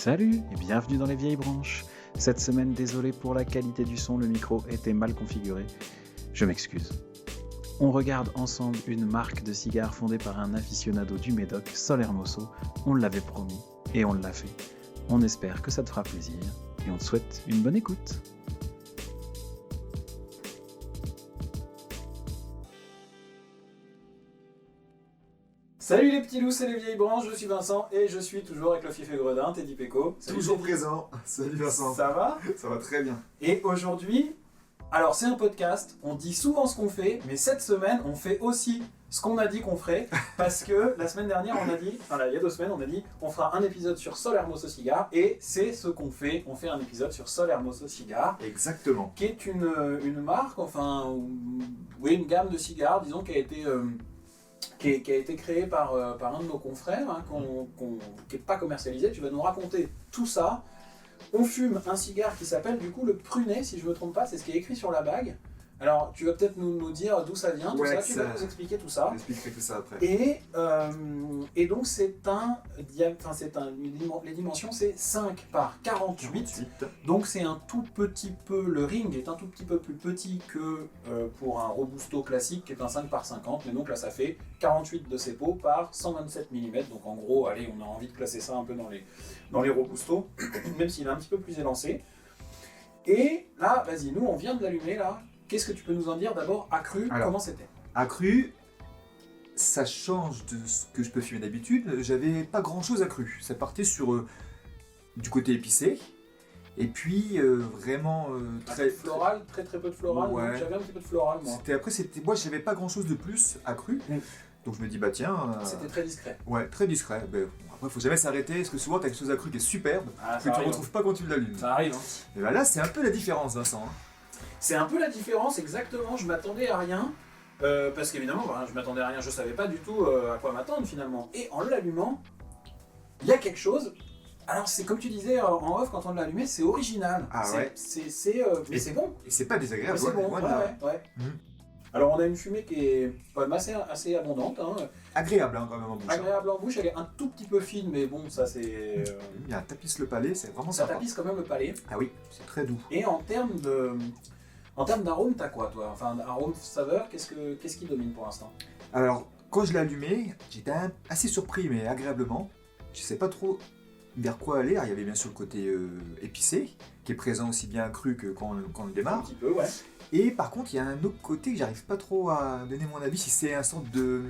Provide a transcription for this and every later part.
Salut et bienvenue dans les vieilles branches. Cette semaine, désolé pour la qualité du son, le micro était mal configuré. Je m'excuse. On regarde ensemble une marque de cigares fondée par un aficionado du Médoc, Sol Hermoso. On l'avait promis et on l'a fait. On espère que ça te fera plaisir et on te souhaite une bonne écoute. Salut les petits loups, c'est les vieilles branches, je suis Vincent et je suis toujours avec le Fief et Gredin, Teddy Péco. Salut, Toujours Teddy. présent. Salut Vincent. Ça va? Ça va très bien. Et aujourd'hui, alors c'est un podcast, on dit souvent ce qu'on fait, mais cette semaine on fait aussi ce qu'on a dit qu'on ferait, parce que la semaine dernière on a dit, enfin là, il y a 2 semaines on a dit on fera un épisode sur Sol Hermoso Cigar, et c'est ce qu'on fait, on fait un épisode sur Sol Hermoso Cigar, Exactement. qui est une marque, enfin, oui, une gamme de cigares, disons, qui a été créée par un de nos confrères, hein, qui n'est pas commercialisé. Tu vas nous raconter tout ça. On fume un cigare qui s'appelle du coup le Prunet, si je ne me trompe pas, c'est ce qui est écrit sur la bague. Alors tu vas peut-être nous dire d'où ça vient, tout Ouais, ça, tu vas nous expliquer tout ça. J'expliquerai tout ça après. Et donc les dimensions c'est 5 par 48. Donc c'est un tout petit peu, le ring est un tout petit peu plus petit que pour un Robusto classique qui est un 5 par 50, mais donc là ça fait 48 de ces pots par 127 mm, donc en gros, allez, on a envie de classer ça un peu dans les Robusto, même s'il est un petit peu plus élancé. Et là, vas-y, nous on vient de l'allumer là, qu'est-ce que tu peux nous en dire d'abord, accru, comment c'était? Accru, ça change de ce que je peux fumer d'habitude. J'avais pas grand chose accru. Ça partait sur du côté épicé. Et puis vraiment très floral, très peu de floral. Ouais. Donc j'avais un petit peu de floral moi. Moi j'avais pas grand chose de plus accru. Donc je me dis bah tiens. C'était très discret. Ouais, très discret. Ben, après faut jamais s'arrêter parce que souvent t'as quelque chose accru qui est superbe que tu retrouves pas quand tu l'allumes. Ça arrive. Hein. Et ben là c'est un peu la différence, Vincent. C'est un peu la différence, exactement. Je m'attendais à rien. Parce qu'évidemment, je m'attendais à rien. Je savais pas du tout à quoi m'attendre finalement. Et en l'allumant, il y a quelque chose. Alors c'est comme tu disais en off quand on l'a allumé, c'est original. Ah ouais. Mais c'est bon. Et c'est pas désagréable. Mais c'est bon. Ouais. Alors on a une fumée qui est quand même assez abondante. Hein. Agréable hein, quand même en bouche. Agréable en bouche, elle est un tout petit peu fine, mais bon, ça c'est... Il y a un tapisse le palais, c'est vraiment ça sympa. tapisse quand même le palais. Ah oui, c'est très doux. Et en termes d'arôme, t'as quoi toi? Enfin, arôme, saveur, qu'est-ce qui domine pour l'instant? Alors, quand je l'ai allumé, j'étais assez surpris, mais agréablement. Je sais pas trop vers quoi aller. Alors, il y avait bien sûr le côté épicé, qui est présent aussi bien cru que quand on le démarre. Un petit peu, ouais. Et par contre, il y a un autre côté que j'arrive pas trop à donner mon avis, si c'est un sorte de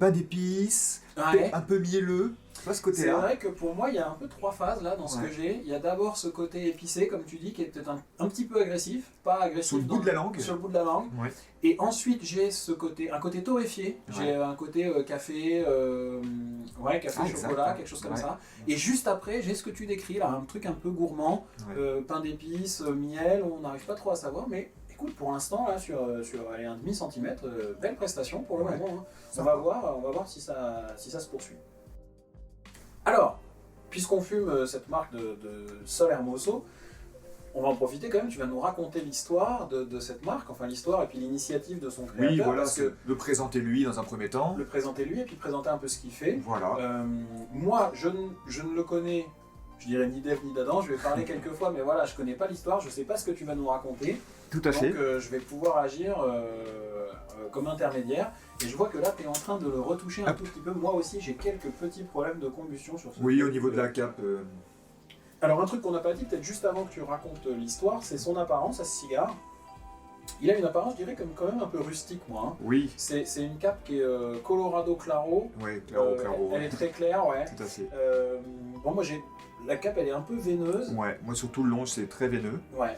pain d'épices, Ouais. un peu mielleux. Pas ce C'est côté-là. vrai que pour moi, il y a un peu 3 phases là dans ce que j'ai. Il y a d'abord ce côté épicé, comme tu dis, qui est peut-être un petit peu agressif, pas agressif Sur le bout de la langue. sur le bout de la langue. Ouais. Et ensuite, j'ai un côté torréfié. Ouais. J'ai un côté café, café chocolat, exact. quelque chose comme Ouais. ça. Et juste après, j'ai ce que tu décris là, un truc un peu gourmand, Ouais. pain d'épices, miel. On n'arrive pas trop à savoir, mais écoute, pour l'instant là, sur allez, un demi centimètre, belle prestation pour le Ouais. moment. Hein. On va voir si ça se poursuit. Alors, puisqu'on fume cette marque de Sol Hermoso, on va en profiter quand même, tu vas nous raconter l'histoire de cette marque, enfin l'histoire et puis l'initiative de son créateur. Oui, voilà, parce que le présenter lui dans un premier temps. le présenter lui et puis présenter un peu ce qu'il fait. Voilà. Moi, je ne le connais, je dirais ni d'Ève ni d'Adam, je vais parler quelques fois, mais voilà, je connais pas l'histoire, je sais pas ce que tu vas nous raconter. Tout à fait. Donc je vais pouvoir agir comme intermédiaire. Et je vois que là, tu es en train de le retoucher un tout petit peu. Moi aussi, j'ai quelques petits problèmes de combustion sur ce Oui, truc. au niveau de la cape. Alors un truc qu'on n'a pas dit, peut-être juste avant que tu racontes l'histoire, c'est son apparence à ce cigare. Il a une apparence, je dirais, comme quand même un peu rustique, moi. Hein. Oui. C'est une cape qui est Colorado Claro. Oui, claro. Elle est très claire, ouais. Tout à fait. Bon, moi, la cape, elle est un peu veineuse. Ouais, moi surtout le long, c'est très veineux. Ouais.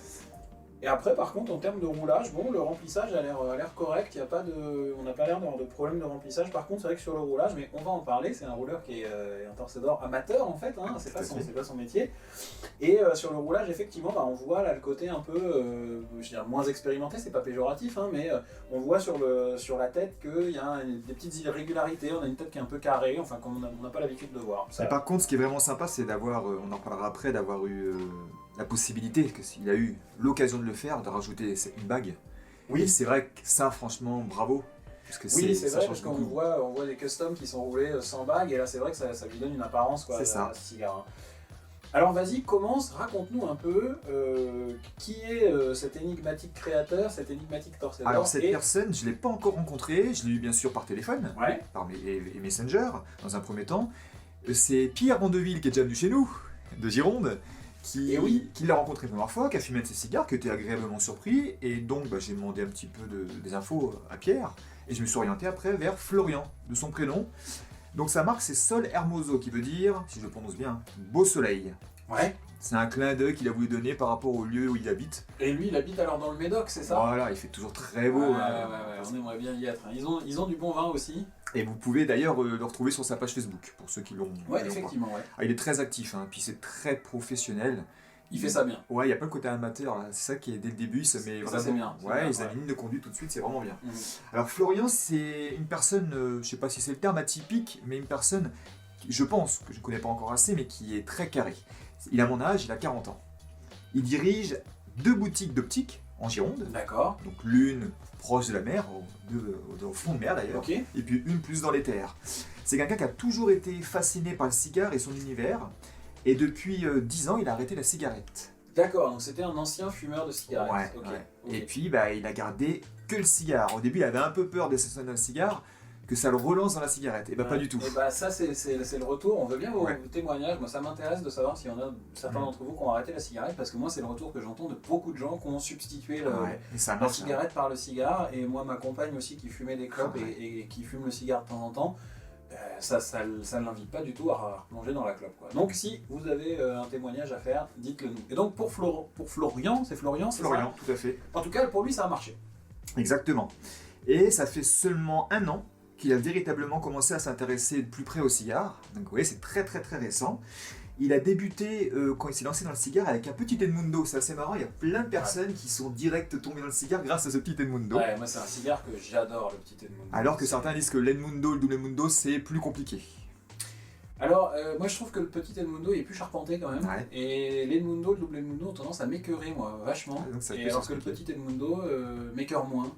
Et après, par contre, en termes de roulage, bon, le remplissage a l'air correct. On n'a pas l'air d'avoir de problème de remplissage. Par contre, c'est vrai que sur le roulage, mais on va en parler. C'est un rouleur qui est un torcédor amateur en fait. Hein, c'est pas son métier. Et sur le roulage, effectivement, on voit là le côté un peu, je veux dire, moins expérimenté. C'est pas péjoratif, hein, mais on voit sur la tête qu'il y a des petites irrégularités. On a une tête qui est un peu carrée, enfin qu'on n'a pas l'habitude de voir. Ça... Et par contre, ce qui est vraiment sympa, c'est d'avoir, on en parlera après, d'avoir eu la possibilité, que s'il a eu l'occasion de le faire, de rajouter une bague. Oui. Et c'est vrai que ça, franchement, bravo. Parce que Oui, c'est ça vrai, change parce qu'on beaucoup. voit des customs qui sont roulés sans bague, et là c'est vrai que ça lui donne une apparence, quoi, C'est ça. à ce cigare. Alors vas-y, commence, raconte-nous un peu qui est cet énigmatique créateur, cet énigmatique torsédor. Alors cette personne, je ne l'ai pas encore rencontré, je l'ai eu bien sûr par téléphone, Ouais, par Messenger, dans un premier temps. C'est Pierre Randeville qui est déjà venu chez nous, de Gironde, Et oui. qui l'a rencontré la première fois, qui a fumé de ses cigares, qui était agréablement surpris, et donc j'ai demandé un petit peu des infos à Pierre, et je me suis orienté après vers Florian, de son prénom. Donc sa marque c'est Sol Hermoso, qui veut dire, si je le prononce bien, beau soleil. ouais. C'est un clin d'œil qu'il a voulu donner par rapport au lieu où il habite. Et lui, il habite alors dans le Médoc, c'est ça? Voilà, il fait toujours très beau. Ouais, on aimerait bien y être. Ils ont du bon vin aussi. Et vous pouvez d'ailleurs le retrouver sur sa page Facebook, pour ceux qui l'ont. Ouais, l'ont pas. effectivement, ouais. Ah, il est très actif, hein, puis c'est très professionnel. Il fait ça bien. Ouais, il n'y a pas le côté amateur, là. C'est ça qui est dès le début, il se met Ça, vraiment. c'est bien, c'est Ouais, bien, ils ont ouais. une ligne de conduite tout de suite, c'est vraiment bien. Mhm. Alors Florian, c'est une personne, je sais pas si c'est le terme atypique, mais une personne, je pense, que je ne connais pas encore assez, mais qui est très carré. Il a mon âge, il a 40 ans. Il dirige 2 boutiques d'optique en Gironde, D'accord. donc l'une proche de la mer, au fond de mer d'ailleurs, Ok. et puis une plus dans les terres. C'est quelqu'un qui a toujours été fasciné par le cigare et son univers, et depuis 10 ans, il a arrêté la cigarette. D'accord, donc c'était un ancien fumeur de cigarettes. Ouais, Ok, ouais. ok. Et puis, il a gardé que le cigare. Au début, il avait un peu peur d'essayer dans le cigare, que ça le relance dans la cigarette. Et pas du tout. Et bah ça c'est le retour, on veut bien vos Ouais. témoignages, moi ça m'intéresse de savoir s'il y en a certains d'entre vous qui ont arrêté la cigarette, parce que moi c'est le retour que j'entends de beaucoup de gens qui ont substitué Ouais, et ça la marche. cigarette par le cigare, et moi ma compagne aussi qui fumait des clopes Ouais. et qui fume le cigare de temps en temps, ça ne l'invite pas du tout à replonger dans la clope, quoi. Donc si vous avez un témoignage à faire, dites-le nous. Et donc pour Florian, c'est Florian, c'est Florian, tout à fait. ça? En tout cas pour lui ça a marché. Exactement. Et ça fait seulement 1 an qu'il a véritablement commencé à s'intéresser de plus près au cigare. Donc vous voyez, c'est très très très récent. Il a débuté quand il s'est lancé dans le cigare avec un petit Edmundo. C'est assez marrant, il y a plein de personnes qui sont direct tombées dans le cigare grâce à ce petit Edmundo. Ouais, moi c'est un cigare que j'adore, le petit Edmundo. Alors que certains disent que l'Edmundo, le double Edmundo, c'est plus compliqué. Alors, moi je trouve que le petit Edmundo est plus charpenté quand même. Ouais. Et l'Edmundo, le double Edmundo ont tendance à m'écœurer, moi, vachement. Ah, donc ça Et peut alors que le s'expliquer. petit Edmundo m'écœure moins.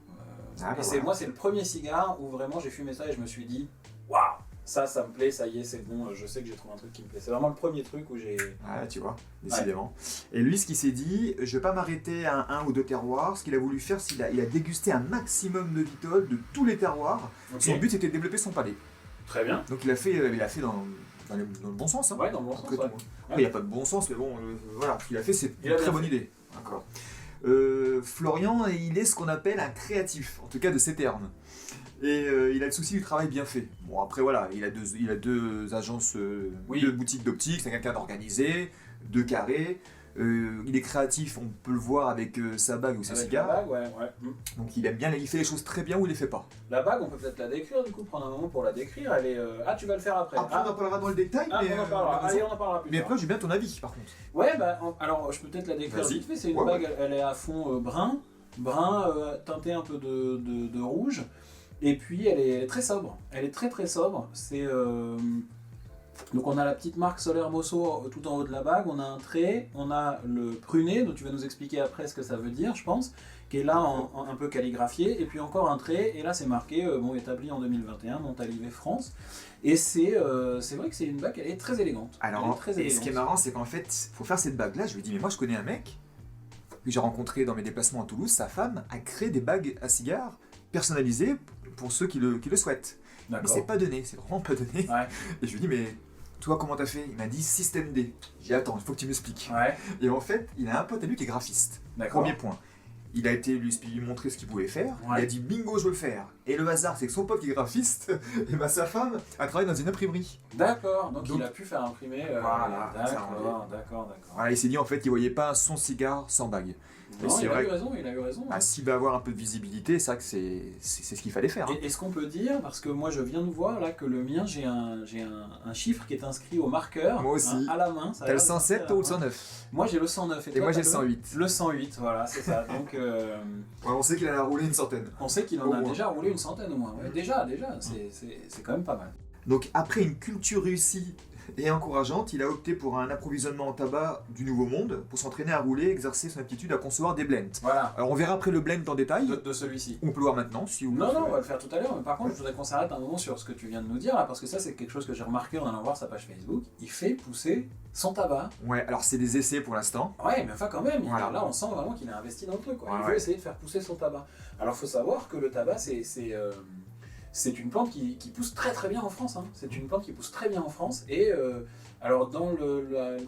Ah, bah Et voilà. moi, c'est le premier cigare où vraiment j'ai fumé ça et je me suis dit, waouh, ça me plaît, ça y est, c'est bon, je sais que j'ai trouvé un truc qui me plaît. C'est vraiment le premier truc où j'ai. Ah, tu vois, décidément. Et lui, ce qu'il s'est dit, je vais pas m'arrêter à un ou deux terroirs. Ce qu'il a voulu faire, c'est qu'il a dégusté un maximum de vitol de tous les terroirs. Ok. Son but, c'était de développer son palais. Très bien. Donc il a fait dans le bon sens. Hein. Ouais, dans le bon sens. Après, Ouais. il n'y a pas de bon sens, mais bon, voilà, ce qu'il a fait, c'est Il une a très bien bonne fait. idée. D'accord. Florian, il est ce qu'on appelle un créatif, en tout cas de ces termes. Et il a le souci du travail bien fait. Bon, après, voilà, il a deux agences, Oui. 2 boutiques d'optique, c'est quelqu'un d'organisé, 2 carrés. Il est créatif, on peut le voir avec sa bague ou ses Avec la cigares. bague, ouais. Donc il aime bien, il fait les choses très bien ou il les fait pas. La bague, on peut peut-être la décrire, du coup, prendre un moment pour la décrire. Elle est. Ah, tu vas le faire après. Après, on en parlera dans le détail, Ah, mais on en parlera. Allez, on en parlera plus mais tard. après, j'ai bien ton avis, par contre. Ouais, bah, alors je peux peut-être la décrire Vas-y. vite fait. C'est une Ouais, bague, elle est à fond brun, teinté un peu de rouge. Et puis elle est très sobre. Elle est très très sobre. C'est donc on a la petite marque Sol Hermoso tout en haut de la bague. On a un trait, on a le pruné, dont tu vas nous expliquer après ce que ça veut dire, je pense, qui est là un peu calligraphié. Et puis encore un trait. Et là c'est marqué établi en 2021, Montalivet France. Et c'est vrai que c'est une bague, elle est très élégante. Elle est Alors, très et ce qui est élégante. marrant, c'est qu'en fait, pour faire cette bague-là, je lui ai dit, mais moi je connais un mec que j'ai rencontré dans mes déplacements à Toulouse, sa femme a créé des bagues à cigares personnalisées pour ceux qui le souhaitent. Mais D'accord. c'est pas donné, c'est vraiment pas donné. Ouais. Et je lui ai dit, mais toi comment t'as fait? Il m'a dit système D. J'ai dit, attends, il faut que tu m'expliques. Ouais. Et en fait, il a un pote à lui qui est graphiste. D'accord. Premier point. Il a été lui montrer ce qu'il pouvait faire. Ouais. Il a dit bingo, je veux le faire. Et le hasard, c'est que son pote qui est graphiste, et sa femme a travaillé dans une imprimerie. D'accord, donc Donc- il a pu faire imprimer. Voilà, ça D'accord. Voilà, il s'est dit en fait qu'il voyait pas son cigare sans bague. Non, c'est il a vrai eu que- raison, il a eu raison. Ah, s'il veut avoir un peu de visibilité, c'est vrai que c'est ce qu'il fallait faire. Hein. Et est-ce qu'on peut dire, parce que moi je viens de voir là que le mien, j'ai un chiffre qui est inscrit au marqueur, Moi aussi. à la main. Ça a T'as le l'air de 107 sortir à ou la le main. 109? Moi j'ai le 109 Et toi, moi j'ai t'as le 108. Le 108, voilà, c'est ça. Donc Ouais, on sait qu'il en a roulé une centaine. on sait qu'il en Au a moins. déjà roulé une centaine au moins. Ouais, déjà, c'est quand même pas mal. Donc après une culture réussie et encourageante, il a opté pour un approvisionnement en tabac du Nouveau Monde pour s'entraîner à rouler et exercer son aptitude à concevoir des blends. Voilà, Alors on verra après le blend en détail, de celui-ci. on peut le voir maintenant si vous Non, préférez. on va le faire tout à l'heure, mais par contre, je voudrais qu'on s'arrête un moment sur ce que tu viens de nous dire, là, parce que ça, c'est quelque chose que j'ai remarqué en allant voir sa page Facebook. Il fait pousser son tabac. Ouais, alors c'est des essais pour l'instant. Ouais, mais enfin, quand même, Voilà. là, on sent vraiment qu'il a investi dans le truc, quoi. Ouais, Il veut essayer de faire pousser son tabac. Alors, il faut savoir que le tabac, c'est une plante qui pousse très très bien en France. Hein. C'est une plante qui pousse très bien en France. Et alors,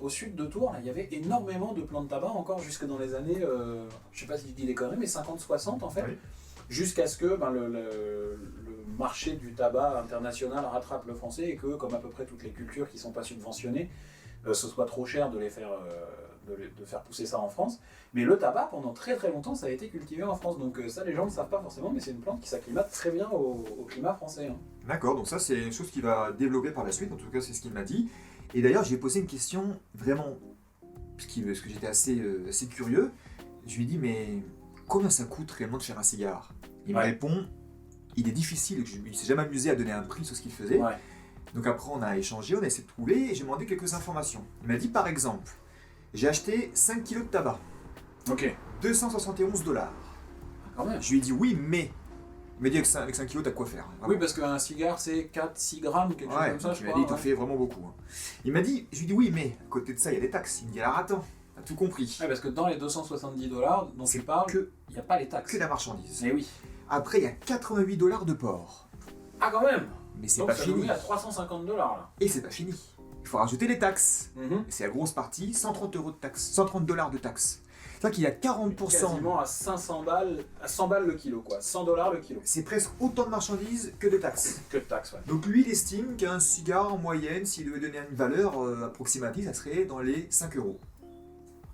au sud de Tours, là, il y avait énormément de plants de tabac, encore jusque dans les années, je sais pas si je dis des conneries, mais 50-60 en fait. Oui. Jusqu'à ce que le marché du tabac international rattrape le français et que, comme à peu près toutes les cultures qui ne sont pas subventionnées, ce soit trop cher de de faire pousser ça en France. Mais le tabac, pendant très très longtemps, ça a été cultivé en France. Donc ça, les gens ne le savent pas forcément, mais c'est une plante qui s'acclimate très bien au climat français. Hein. D'accord, donc ça c'est une chose qu'il va développer par la suite, en tout cas c'est ce qu'il m'a dit. Et d'ailleurs j'ai posé une question vraiment, parce que j'étais assez curieux. Je lui ai dit mais combien ça coûte réellement de faire un cigare? Il me répond, il est difficile, il ne s'est jamais amusé à donner un prix sur ce qu'il faisait. Ouais. Donc après on a échangé, on a essayé de trouver et j'ai demandé quelques informations. Il m'a dit par exemple, j'ai acheté 5 kilos de tabac, Ok. 271 $. Quand même. Je lui ai dit oui mais, il m'a dit avec 5 kilos t'as de quoi faire. Oui, parce qu'un cigare, c'est 4-6 grammes, quelque chose Ouais, comme ça, donc je il m'a crois. dit, t'en fais vraiment beaucoup. Hein. Il m'a dit, je lui ai dit oui, mais à côté de ça, il y a des taxes. Il me dit, alors attends, t'as tout compris. Ouais, parce que dans les 270 $ dont C'est tu parles, que, il n'y a pas les taxes. que la marchandise. Eh oui. Après, il y a 88 $ de port. Ah, quand même. Mais c'est Donc pas ça nous fini. met à 350 $ là. Et c'est pas fini. Il faut rajouter les taxes. Mhm. Et c'est la grosse partie, 130 € de taxes. 130 $ de taxes. C'est-à-dire qu'il y a 40%. Quasiment à 500 balles, à 100 balles le kilo, quoi. 100 $ le kilo. C'est presque autant de marchandises que de taxes. Que de taxes, ouais. Donc lui, il estime qu'un cigare en moyenne, s'il devait donner une valeur approximative, ça serait dans les 5 €.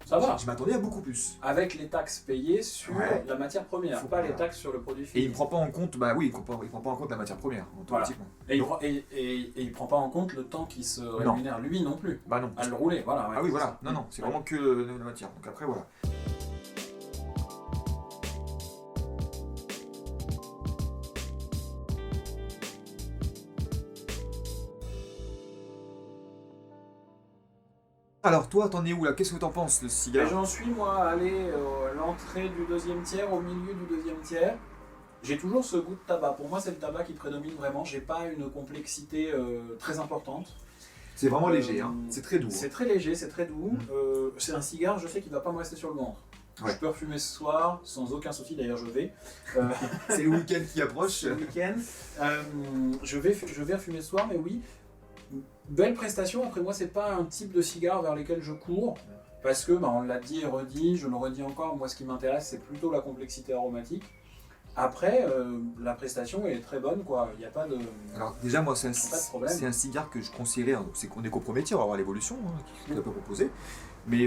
Ça va. Je m'attendais à beaucoup plus. Avec les taxes payées sur Ouais. la matière première, Faut pas pas- les taxes sur le produit Et fini. il ne prend pas en compte, bah oui, il prend pas en compte la matière première, automatiquement. Et il prend pas en compte le temps qui se rémunère lui non plus. Bah non. À le rouler, voilà. ouais, Ah oui, c'est voilà. ça. Non, non, c'est Ouais. vraiment que la matière. Donc après, voilà. Alors toi, t'en es où là? Qu'est-ce que t'en penses de ce Et cigare? j'en suis moi à aller à l'entrée du deuxième tiers, au milieu du deuxième tiers. J'ai toujours ce goût de tabac. Pour moi, c'est le tabac qui prédomine vraiment. J'ai pas une complexité très importante. C'est vraiment léger, hein. C'est très doux. C'est très léger, c'est très doux. Mm. C'est un cigare, je sais qu'il va pas me rester sur le ventre. Ouais. Je peux refumer ce soir sans aucun souci. D'ailleurs, je vais. Euh, C'est le week-end qui approche. ce week-end. Je vais refumer ce soir, mais oui. Belle prestation. Après moi, c'est pas un type de cigare vers lesquels je cours. Parce que, on l'a dit et redit, je le redis encore, moi ce qui m'intéresse, c'est plutôt la complexité aromatique. Après, la prestation est très bonne, quoi. Il n'y a pas de... Alors déjà, moi, Pas de problème. c'est un cigare que je conseillerais. Hein. C'est qu'on est compromettier, on va voir l'évolution qu'il a pas proposé. Mais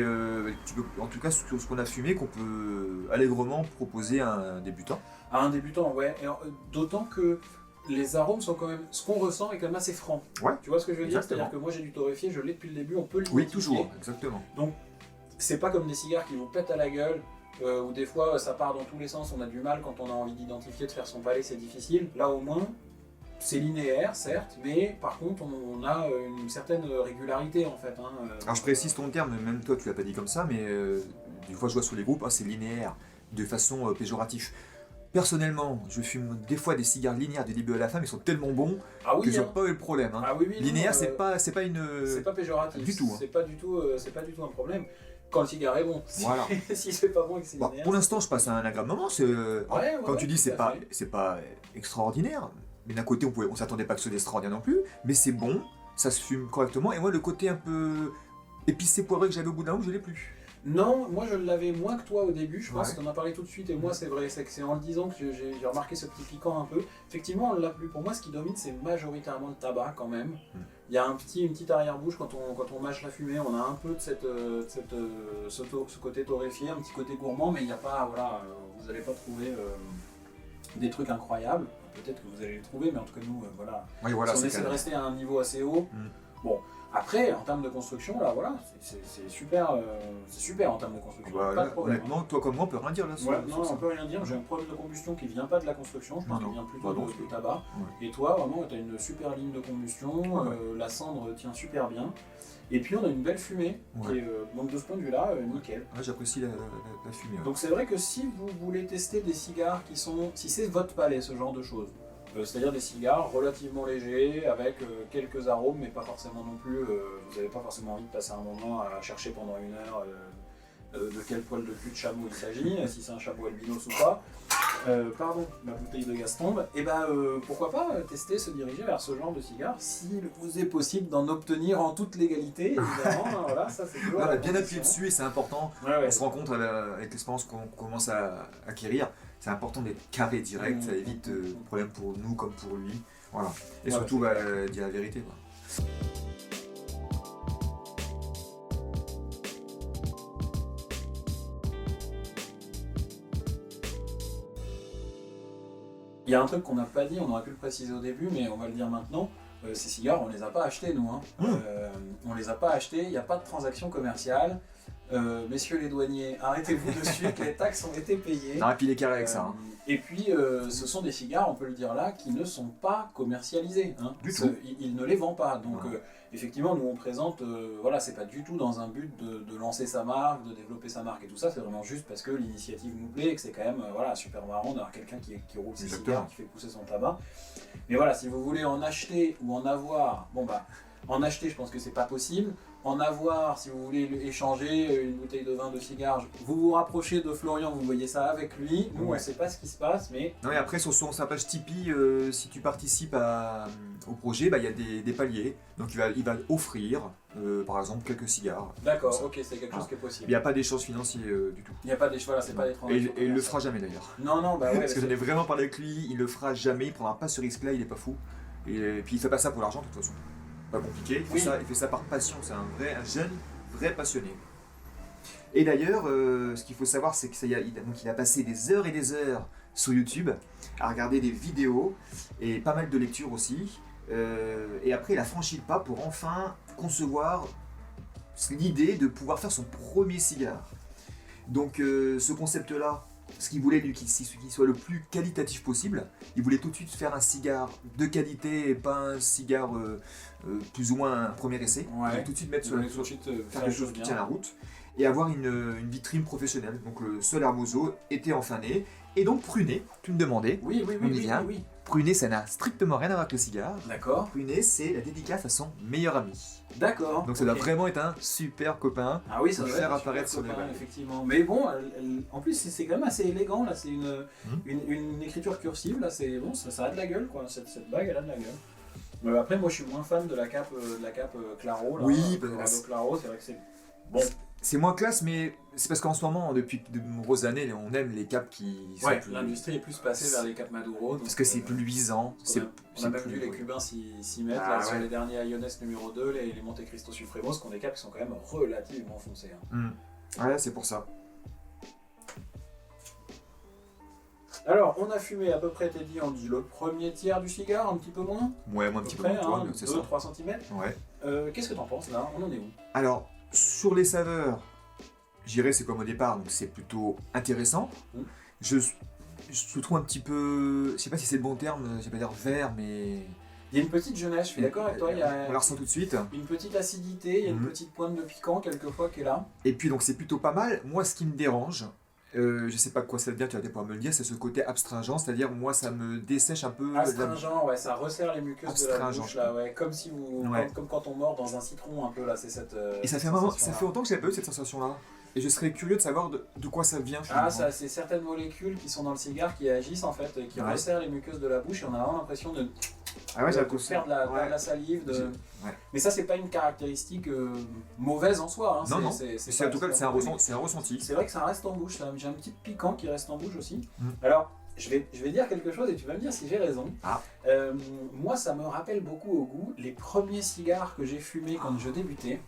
tu peux, en tout cas, sur ce qu'on a fumé, qu'on peut allègrement proposer à un débutant. À un débutant, ouais. Et d'autant que les arômes sont quand même... Ce qu'on ressent est quand même assez franc. Ouais. Tu vois ce que je veux dire? Exactement. C'est-à-dire que moi j'ai du torréfié, je l'ai depuis le début, on peut Oui, l'identifier. toujours, exactement. C'est pas comme des cigares qui vous pètent à la gueule, où des fois ça part dans tous les sens, on a du mal quand on a envie d'identifier, de faire son palais, c'est difficile. Là au moins, c'est linéaire, certes, mais par contre on a une certaine régularité en fait. Hein. Alors je précise ton terme, même toi tu l'as pas dit comme ça, mais des fois je vois sur les groupes, c'est linéaire, de façon péjorative. Personnellement, je fume des fois des cigares linéaires du début à la fin, mais ils sont tellement bons Ah que oui, j'ai hein. pas eu le problème. Hein. Ah oui, oui, non, Linéaire, c'est pas une. c'est pas péjoratif. du tout, hein. C'est pas du tout un problème. Quand le cigare est bon. Voilà. Si c'est pas bon et que c'est Bon, linéaire. pour l'instant, je passe un agréable moment. Quand tu dis tout à fait. c'est pas extraordinaire, mais d'un côté on s'attendait pas que ce soit extraordinaire non plus, mais c'est bon, ça se fume correctement. Et moi, le côté un peu épicé poivré que j'avais au bout d'un moment, je l'ai plus. Non, moi je l'avais moins que toi au début, je pense Ouais. qu'on en a parlé tout de suite, et moi c'est vrai, c'est que c'est en le disant que j'ai remarqué ce petit piquant un peu. Effectivement, on l'a plus. Pour moi, ce qui domine, c'est majoritairement le tabac quand même. Il y a une petite arrière-bouche quand on mâche la fumée, on a un peu de ce côté torréfié, un petit côté gourmand, mais il n'y a pas, voilà, vous n'allez pas trouver des trucs incroyables. Peut-être que vous allez les trouver, mais en tout cas nous, voilà. Oui, voilà, Si on c'est essaie de calme. rester à un niveau assez haut. Mm. Bon, Après, en termes de construction, là, voilà, c'est super en termes de construction. Bah, pas là, de problème. honnêtement, toi comme moi, on peut rien dire là. Ouais, non, on peut rien dire. J'ai un problème de combustion qui vient pas de la construction, je pense Non, qu'il vient plutôt bah non, du tabac. Ouais. Et toi, vraiment, tu as une super ligne de combustion, Ouais. la cendre tient super bien. Et puis on a une belle fumée, Ouais. qui est, donc de ce point de vue-là, nickel. Ouais, j'apprécie la fumée. Ouais. Donc c'est vrai que si vous voulez tester des cigares qui sont, si c'est votre palais, ce genre de choses, c'est-à-dire des cigares relativement légers, avec quelques arômes, mais pas forcément non plus, vous n'avez pas forcément envie de passer un moment à chercher pendant 1 heure de quel poil de cul de chameau il s'agit, si c'est un chameau albinos ou pas. Pardon, ma bouteille de gaz tombe. Et ben pourquoi pas tester, se diriger vers ce genre de cigare, s'il vous est possible d'en obtenir en toute légalité, évidemment. Voilà, ça c'est toujours. Là, on a la bien appuyé condition. dessus et c'est important. Ouais. On se rend compte avec l'expérience qu'on commence à acquérir, c'est important d'être carré direct, ça évite problème pour nous comme pour lui. Voilà. Et Ouais, surtout, c'est dire la vérité. Quoi. Il y a un truc qu'on n'a pas dit, on aurait pu le préciser au début, mais on va le dire maintenant. Ces cigares, on les a pas achetés nous. Hein. On les a pas achetés, il n'y a pas de transaction commerciale. Messieurs les douaniers, arrêtez-vous de suite, les taxes ont été payées. Non, et puis il est carré avec ça. Hein. Et puis, ce sont des cigares, on peut le dire là, qui ne sont pas commercialisés. Hein. Du tout. Ils ne les vendent pas. Donc, Voilà. effectivement, nous on présente, voilà, c'est pas du tout dans un but de lancer sa marque, de développer sa marque et tout ça. C'est vraiment juste parce que l'initiative nous plaît et que c'est quand même, voilà, super marrant d'avoir quelqu'un qui roule ses Exactement. cigares, qui fait pousser son tabac. Mais voilà, si vous voulez en acheter ou en avoir, bon bah, en acheter, je pense que c'est pas possible. En avoir, si vous voulez échanger une bouteille de vin, de cigares, vous vous rapprochez de Florian, vous voyez ça avec lui. Nous, on Ouais. ne sait pas ce qui se passe, mais Non, et après, sur sa page Tipeee, si tu participes au projet, il y a des paliers. Donc il va offrir, par exemple, quelques cigares. d'accord, Comme ok, c'est quelque chose qui est Il possible. n'y a pas d'échange financier du tout. Il n'y a pas des voilà, c'est pas des Et transactions. il le commerciales. fera jamais d'ailleurs. Non, non, bah ouais. Parce que c'est- j'en ai vraiment parlé avec lui, il le fera jamais, il prendra pas ce risque-là, il est pas fou. Et puis il fait pas ça pour l'argent de toute façon. Pas compliqué, Oui. il fait ça par passion, c'est un jeune, vrai passionné. Et d'ailleurs, ce qu'il faut savoir, c'est qu'il a passé des heures et des heures sur YouTube à regarder des vidéos et pas mal de lectures aussi. Et après, il a franchi le pas pour enfin concevoir l'idée de pouvoir faire son premier cigare. Donc ce concept-là, ce qu'il voulait lui, qu'il soit le plus qualitatif possible, il voulait tout de suite faire un cigare de qualité et pas un cigare plus ou moins un premier essai. Ouais. Il voulait tout de suite mettre Vous sur voulez tout de suite faire faire quelque les chose choses qui bien. tient la route et avoir une vitrine professionnelle. Donc le sol Hermoso était enfin né et donc pruné, tu me demandais. Oui, oui, On oui, y oui, vient. oui, oui. Pruné, ça n'a strictement rien à voir avec le cigare. D'accord, Pruné, c'est la dédicace à son meilleur ami. d'accord. Donc ça doit ok. vraiment être un super copain. Ah oui, ça faut doit faire être un apparaître super sur les copain, balles. effectivement. Mais bon, en plus c'est quand même assez élégant là. C'est Hmm. une écriture cursive là. C'est bon, ça a de la gueule quoi. Cette bague, elle a de la gueule. Après, moi, je suis moins fan de la cape Claro. Là, Oui, Corrado parce- Claro, c'est vrai que c'est bon. C'est moins classe, mais c'est parce qu'en ce moment, depuis de nombreuses années, on aime les capes qui sont Ouais, plus... l'industrie est plus passée vers les capes Maduro. Parce que c'est plus luisant. On a même plus- vu les Cubains s'y mettre Ah, là, sur ouais. les derniers Iones numéro 2, les Monte Cristo Supremos, qui ont des capes qui sont quand même relativement foncées. Hein. Ouais, c'est pour ça. Alors, on a fumé à peu près, t'es dit, on dit le premier tiers du cigare, un petit peu moins Ouais, moi à un petit peu peu près, moins, hein, toi, c'est ça. 2-3 cm. Ouais. Qu'est-ce que t'en penses là? On en est où? Alors, sur les saveurs, j'irais c'est comme au départ, donc c'est plutôt intéressant. Mm. Je trouve un petit peu, je sais pas si c'est le bon terme, je vais pas dire vert, mais Il y a une petite jeunesse, je suis d'accord avec toi, il y a on la ressent tout de suite. une petite acidité, il y a une Mhm. petite pointe de piquant quelquefois qui est là. Et puis donc c'est plutôt pas mal. Moi, ce qui me dérange, je sais pas quoi ça veut dire, tu vas peut-être pouvoir me le dire, c'est ce côté abstringent, c'est-à-dire moi ça me dessèche un peu. Astringent, ouais, ça resserre les muqueuses de la Astringent, bouche là, ouais, comme si vous, Ouais. comme quand on mord dans un citron un peu là, c'est cette. Et ça cette fait, ça sensation-là. fait longtemps que j'ai pas eu cette sensation-là. Et je serais curieux de savoir de quoi ça vient finalement. Ah, ça, c'est certaines molécules qui sont dans le cigare qui agissent en fait, qui Ouais. resserrent les muqueuses de la bouche et on a vraiment l'impression de, Ah ouais, j'ai de l'impression. faire de la, Ouais. de la salive. De... Ouais. Mais ça, c'est pas une caractéristique mauvaise en soi. Hein. Non, non. C'est C'est pas- en tout cas pas c'est un, mauvais. c'est un ressenti. C'est vrai que ça reste en bouche. J'ai un petit piquant qui reste en bouche aussi. Mm. Alors, je vais dire quelque chose et tu vas me dire si j'ai raison. Ah. Moi, ça me rappelle beaucoup au goût les premiers cigares que j'ai fumés quand je débutais.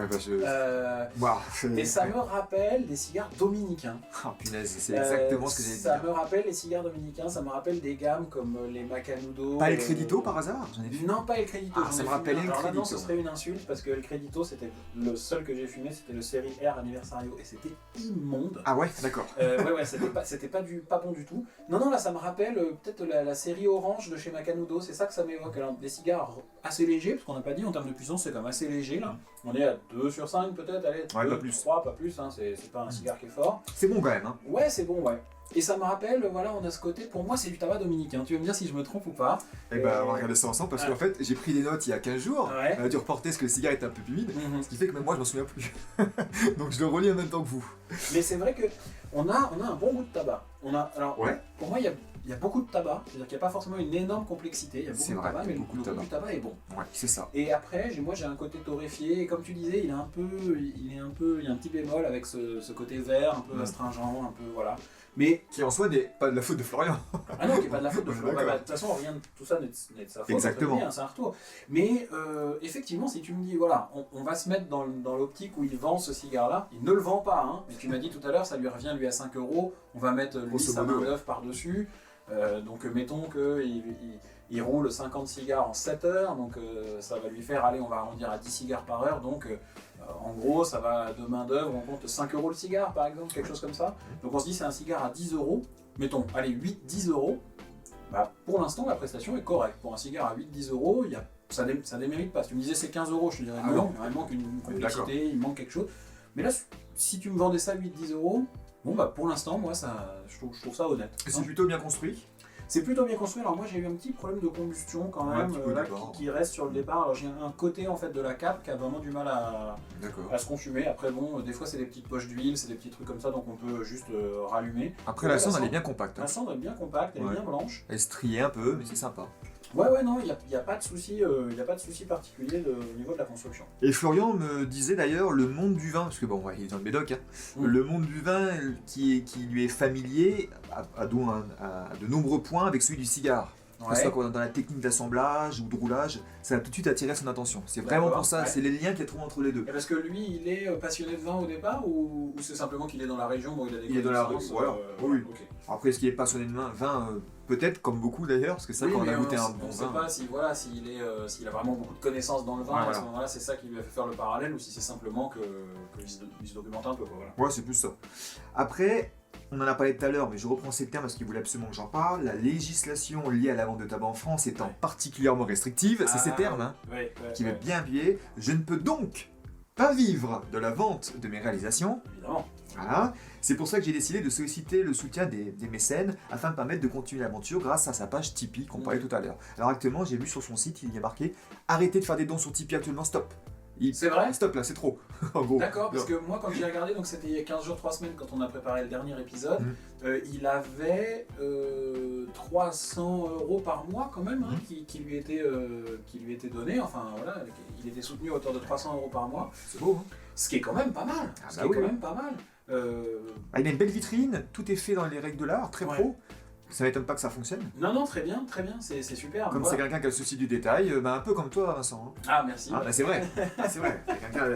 Ouais, bah, Ouah, Et ça me rappelle des cigares dominicains. Ah, punaise, c'est exactement ce que j'allais Ça dire. me rappelle les cigares dominicains, ça me rappelle des gammes comme les Macanudo. Pas El Crédito par hasard? J'en ai vu. Non, pas El Crédito. Ah, ça me rappelle El Alors maintenant, Crédito. ce serait une insulte parce que El Crédito, c'était le seul que j'ai fumé, c'était le série R Anniversario et c'était immonde. Ah ouais, d'accord. Ouais, c'était pas bon du tout. Non, non, là, ça me rappelle peut-être la série Orange de chez Macanudo, c'est ça que ça m'évoque. Alors, des cigares assez légers, parce qu'on n'a pas dit en termes de puissance, c'est quand même assez léger là. On est à 2 sur 5 peut-être, allez, Ouais, 2, pas plus. 3, pas plus, hein, c'est pas un cigare qui est fort. C'est bon quand même, hein. Ouais, c'est bon, ouais. Et ça me rappelle, voilà, on a ce côté, pour moi c'est du tabac dominicain. Tu vas me dire si je me trompe ou pas. Et bah, on va regarder ça ensemble parce qu'en fait, j'ai pris des notes il y a 15 jours. Ouais. On a dû reporter ce que le cigare était un peu humide. Mhm. Ce qui fait que même moi, je m'en souviens plus. Donc je le relis en même temps que vous. Mais c'est vrai que on a un bon goût de tabac. Alors, Ouais. pour moi, il y a beaucoup de tabac. C'est-à-dire qu'il n'y a pas forcément une énorme complexité. Il y a beaucoup C'est de vrai, tabac, il y a mais beaucoup le de goût tabac. du tabac est bon. Ouais, c'est ça. Et après, moi j'ai un côté torréfié, et comme tu disais, il y a un petit bémol avec ce côté vert, un peu astringent, un peu voilà. Mais Qui en soi n'est pas de la faute de Florian. ah non, qui n'est pas de la faute de Flo. D'accord. De toute façon, rien de tout ça n'est de sa faute. Exactement. Bien, c'est un retour. Mais effectivement, si tu me dis, voilà, on va se mettre dans l'optique où il vend ce cigare-là, il ne le vend pas, hein, mais tu m'as dit tout à l'heure, ça lui revient lui à 5 €, on va mettre lui Grosso sa modo, main d'œuvre par-dessus. Donc mettons qu'il roule 50 cigares en 7 heures, donc ça va lui faire, allez, on va arrondir à 10 cigares par heure, donc en gros, ça va de main d'œuvre, on compte 5 € le cigare par exemple, quelque chose comme ça. Donc on se dit c'est un cigare à 10 €, mettons, allez, 8-10 €. Bah, pour l'instant, la prestation est correcte. Pour un cigare à 8-10 €, ça démérite pas. Si tu me disais c'est 15 €, je te dirais Ah non, oui. il manque une D'accord. complexité, il manque quelque chose. Mais là, si tu me vendais ça à 8-10 €, bon bah pour l'instant, moi, je trouve ça honnête. Et c'est plutôt bien construit. C'est plutôt bien construit. Alors moi j'ai eu un petit problème de combustion quand Ouais, même, un petit peu là, d'accord. qui reste sur le départ. Alors j'ai un côté en fait de la cape qui a vraiment du mal D'accord. à se consumer. Après bon, des fois c'est des petites poches d'huile, c'est des petits trucs comme ça, donc on peut juste rallumer. Après, Ouais, la cendre, elle est cendre- bien compacte. Hein. La cendre est bien compacte, elle Ouais. est bien blanche. Elle striée un peu, mais c'est sympa. Ouais non, il y a pas de souci, particulier au niveau de la construction. Et Florian me disait d'ailleurs le monde du vin, parce que bon, ouais, il est dans le Médoc, hein, le monde du vin qui lui est familier à de nombreux points avec celui du cigare. Que ce soit dans la technique d'assemblage ou de roulage, ça a tout de suite attiré son attention. C'est vraiment D'accord, pour ça, ouais. c'est les liens qu'il y a trop entre les deux. Et parce que lui, il est passionné de vin au départ ou c'est simplement qu'il est dans la région, bon, il a des Il est dans la connaissances, région, voilà. Oui. ok. Après, est-ce qu'il est passionné de vin, peut-être comme beaucoup d'ailleurs, parce que ça, Oui, quand on mais a goûté un on bon sait vin. pas s'il a vraiment beaucoup de connaissances dans le vin, Ouais, à voilà. ce moment-là, c'est ça qui lui a fait faire le parallèle, ou si c'est simplement qu'il se documente un peu. Quoi, voilà. Ouais, c'est plus ça. Après, on en a parlé tout à l'heure, mais je reprends ces termes parce qu'il voulait absolument que j'en parle. La législation liée à la vente de tabac en France étant particulièrement restrictive, c'est ces termes hein, qui veulent bien appuyer. Je ne peux donc pas vivre de la vente de mes réalisations. Évidemment. Voilà. C'est pour ça que j'ai décidé de solliciter le soutien des mécènes afin de permettre de continuer l'aventure grâce à sa page Tipeee qu'on parlait tout à l'heure. Alors actuellement, j'ai vu sur son site, il y a marqué « Arrêtez de faire des dons sur Tipeee actuellement, stop ». C'est vrai ? Stop là, c'est trop. En gros. D'accord, parce que moi quand j'ai regardé, donc c'était il y a 15 jours, 3 semaines quand on a préparé le dernier épisode, il avait 300 € par mois quand même qui lui était donné, enfin voilà, il était soutenu à hauteur de 300 € par mois. C'est beau, hein. Ce qui est quand même pas mal. Ah Ce bah qui est oui, quand oui. même pas mal. Ah, il a une belle vitrine, tout est fait dans les règles de l'art, très Ouais. pro. Ça m'étonne pas que ça fonctionne. Non, très bien, c'est super. Comme voilà. c'est quelqu'un qui a le souci du détail, un peu comme toi, Vincent. hein. Ah, merci. Ah, bah, c'est vrai, c'est vrai.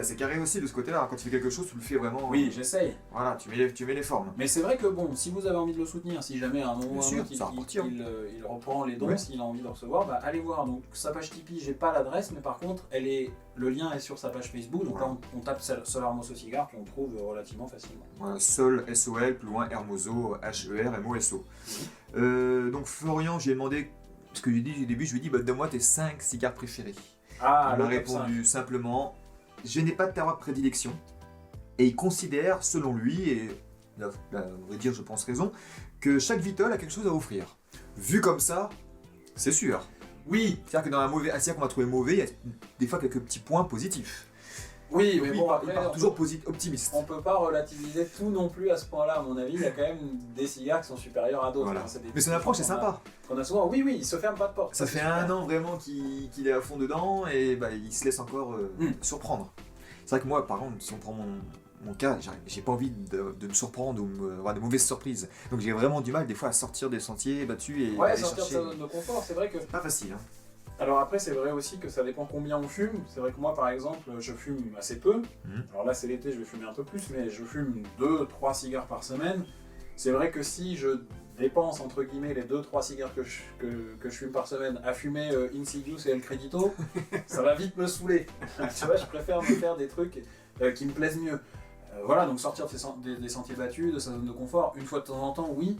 C'est carré aussi de ce côté-là. Quand tu fais quelque chose, tu le fais vraiment. Oui, j'essaye. Voilà, tu mets les formes. Mais c'est vrai que bon, si vous avez envie de le soutenir, si jamais à un moment ou Bien un sûr, autre ça va repartir. il reprend les dons, Ouais. s'il a envie de recevoir, bah, allez voir. Donc sa page Tipeee, j'ai pas l'adresse, mais par contre, le lien est sur sa page Facebook. Donc Voilà. là, on tape Sol Hermoso Cigare, puis on trouve relativement facilement. Voilà, Sol, SOL, plus loin, Hermoso, HERMOSO. Donc Florian, j'ai demandé, parce que au début, je lui ai dit, bah, donne-moi tes 5 cigares préférés. Ah, Il m'a le top 5. répondu simplement, je n'ai pas de terroir de prédilection. Et il considère, selon lui, et on va dire, je pense raison, que chaque Vitol a quelque chose à offrir. Vu comme ça, c'est sûr. Oui, C'est-à-dire que dans un mauvais assiette qu'on va trouver mauvais, il y a des fois quelques petits points positifs. oui, Donc mais lui, bon, il part après, toujours optimiste. on peut pas relativiser tout non plus à ce point-là, à mon avis. Il y a quand même des cigares qui sont supérieurs à d'autres. Voilà. Hein, c'est des Mais son approche est qu'on a- sympa. Qu'on a souvent. Oui, il se ferme pas de porte. Ça c'est fait super. 1 an vraiment qu'il est à fond dedans et bah, il se laisse encore surprendre. C'est vrai que moi, par contre, si on prend mon cas, j'ai pas envie de me surprendre ou avoir de mauvaises surprises. Donc j'ai vraiment du mal des fois à sortir des sentiers battus et Ouais, aller sortir de chercher. sa zone de confort, c'est vrai que. Pas facile. Hein. Alors après, c'est vrai aussi que ça dépend combien on fume. C'est vrai que moi, par exemple, je fume assez peu. Alors là, c'est l'été, je vais fumer un peu plus, mais je fume 2-3 cigares par semaine. C'est vrai que si je dépense, entre guillemets, les 2-3 cigares que je fume par semaine à fumer Insidious et El Credito, ça va vite me saouler. Tu vois, je préfère me faire des trucs qui me plaisent mieux. Voilà, donc sortir des sentiers battus, de sa zone de confort, une fois de temps en temps, oui.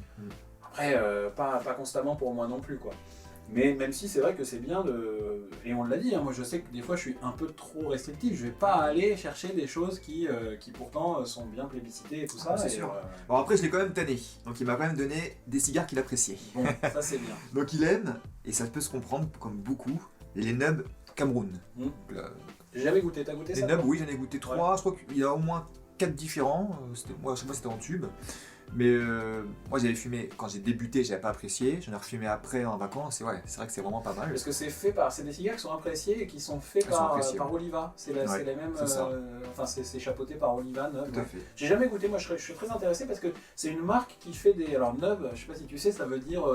Après, pas constamment pour moi non plus, quoi. Mais même si c'est vrai que c'est bien de... Et on l'a dit, hein, moi je sais que des fois je suis un peu trop restrictif, je vais pas aller chercher des choses qui pourtant sont bien plébiscitées et tout ça. C'est et, sûr. Bon après je l'ai quand même tanné, donc il m'a quand même donné des cigares qu'il appréciait. Bon, ça c'est bien. Donc il aime, et ça peut se comprendre comme beaucoup, les nubs Cameroun. J'ai jamais goûté, t'as goûté les ça? nubs, oui j'en ai goûté 3, je crois qu'il y a au moins 4 différents, moi chaque fois c'était en tube. Mais moi j'avais fumé, quand j'ai débuté, j'avais pas apprécié, j'en ai refumé après en vacances, et ouais, c'est vrai que c'est vraiment pas mal. Parce que c'est des cigares qui sont appréciés et qui sont faits par Oliva, c'est les mêmes, enfin c'est chapeauté par Oliva, Nub. Tout à fait. J'ai jamais goûté, moi je suis très intéressé parce que c'est une marque qui fait des... Alors Nub, je sais pas si tu sais, ça veut dire